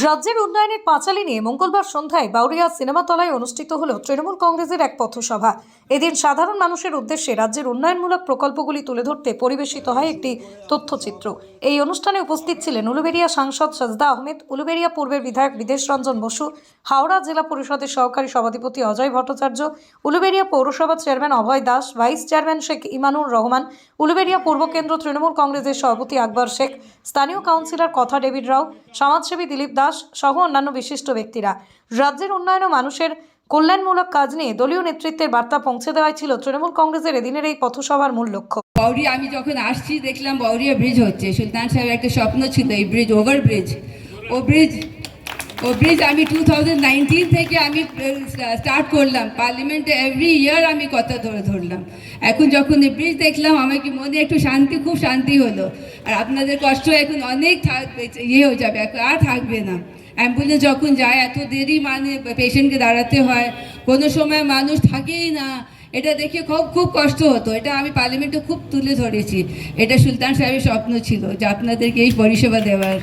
রাজ্যের উন্নয়নের পাঁচালী নিয়ে মঙ্গলবার সন্ধ্যায় বাউরিয়া সিনেমাতলায় অনুষ্ঠিত হল তৃণমূল কংগ্রেসের এক পথসভা। এদিন সাধারণ মানুষের উদ্দেশ্যে রাজ্যের উন্নয়নমূলক প্রকল্পগুলি তুলে ধরতে পরিবেশিত হয় একটি তথ্যচিত্র। এই অনুষ্ঠানে উপস্থিত ছিলেন উলুবেড়িয়া সাংসদ সাজদা আহমেদ, উলুবেড়িয়া পূর্বের বিধায়ক বিদেশ রঞ্জন বসু, হাওড়া জেলা পরিষদের সহকারী সভাধিপতি অজয় ভট্টাচার্য, উলুবেড়িয়া পৌরসভার চেয়ারম্যান অভয় দাস, ভাইস চেয়ারম্যান শেখ ইমানুর রহমান, উলুবেড়িয়া পূর্ব কেন্দ্র তৃণমূল কংগ্রেসের সভাপতি আকবর শেখ, স্থানীয় কাউন্সিলর কথা ডেভিড রাও, সমাজসেবী দিলীপ দাস সহ অন্যান্য বিশিষ্ট ব্যক্তিরা। রাজ্যের উন্নয়ন ও মানুষের কল্যাণমূলক কাজ নিয়ে দলীয় নেতৃত্বের বার্তা পৌঁছে দেওয়াই ছিল তৃণমূল কংগ্রেসের এদিনের এই পথসভার মূল লক্ষ্য। বাউরিয়া আমি যখন আসছি দেখলাম বাউরিয়া ব্রিজ হচ্ছে। সুলতান সাহেবের একটা স্বপ্ন ছিল এই ব্রিজ, ওভার ব্রিজ। ও ব্রিজ আমি 2019 থেকে আমি স্টার্ট করলাম পার্লামেন্টে। এভরি ইয়ার আমি কথা ধরলাম। এখন যখন এই ব্রিজ দেখলাম আমার কি মনে একটু শান্তি, খুব শান্তি হলো। আর আপনাদের কষ্ট এখন অনেক হয়ে যাবে, আর থাকবে না। অ্যাম্বুলেন্স যখন যায় এত দেরি, মানে পেশেন্টকে দাঁড়াতে হয়, কোনো সময় মানুষ থাকেই না। এটা দেখে খুব কষ্ট হতো। এটা আমি পার্লামেন্টে খুব তুলে ধরেছি। এটা সুলতান সাহেবের স্বপ্ন ছিল যে আপনাদেরকে এই পরিষেবা দেওয়ার।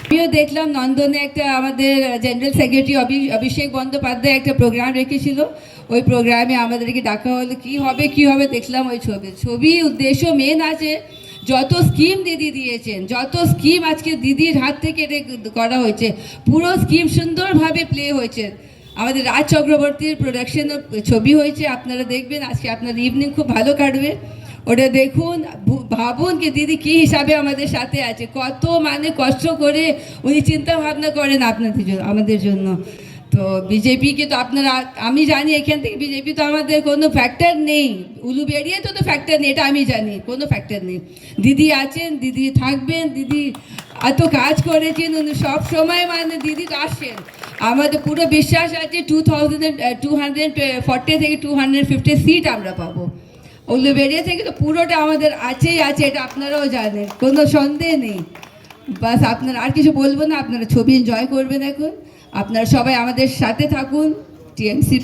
আমিও দেখলাম নন্দনে একটা আমাদের জেনারেল সেক্রেটারি অভিষেক বন্দ্যোপাধ্যায় একটা প্রোগ্রাম রেখেছিল। ওই প্রোগ্রামে আমাদেরকে ডাকা হলো। কি হবে দেখলাম ওই ছবি উদ্দেশ্য মেন আছে। যত স্কিম দিদি দিয়েছেন, যত স্কিম আজকে দিদির হাত থেকে এটা করা হয়েছে, পুরো স্কিম সুন্দরভাবে প্লে হয়েছে। আমাদের রাজ চক্রবর্তীর প্রোডাকশনের ছবি হয়েছে, আপনারা দেখবেন। আজকে আপনার ইভিনিং খুব ভালো কাটবে। ওটা দেখুন, ভাবুন কি দিদি কী হিসাবে আমাদের সাথে আছে, কত মানে কষ্ট করে উনি চিন্তা ভাবনা করেন আপনাদের জন্য, আমাদের জন্য। তো বিজেপিকে তো আপনারা, আমি জানি এখান থেকে বিজেপি তো আমাদের কোনো ফ্যাক্টর নেই, উলুবেড়িয়ে তো ফ্যাক্টর নেই, এটা আমি জানি, কোনো ফ্যাক্টর নেই। দিদি আছেন, দিদি থাকবেন, দিদি এত কাজ করেছেন, উনি সব সময় মানে দিদি আসেন। আমাদের পুরো বিশ্বাস আছে 240 থেকে 250 সিট আমরা পাবো। উলুবেড়িয়া থেকে তো পুরোটা আমাদের আছেই আছে, এটা আপনারাও জানেন, কোনো সন্দেহ নেই। বাস আপনারা, আর কিছু বলবো না। আপনারা ছবি এনজয় করবেন। এখন আপনারা সবাই আমাদের সাথে থাকুন, টিএমসি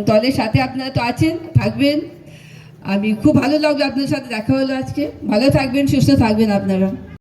দলের সাথে আপনারা তো আছেন, থাকবেন। আমি খুব ভালো লাগলো আপনাদের সাথে দেখা হলো আজকে। ভালো থাকবেন, সুস্থ থাকবেন আপনারা।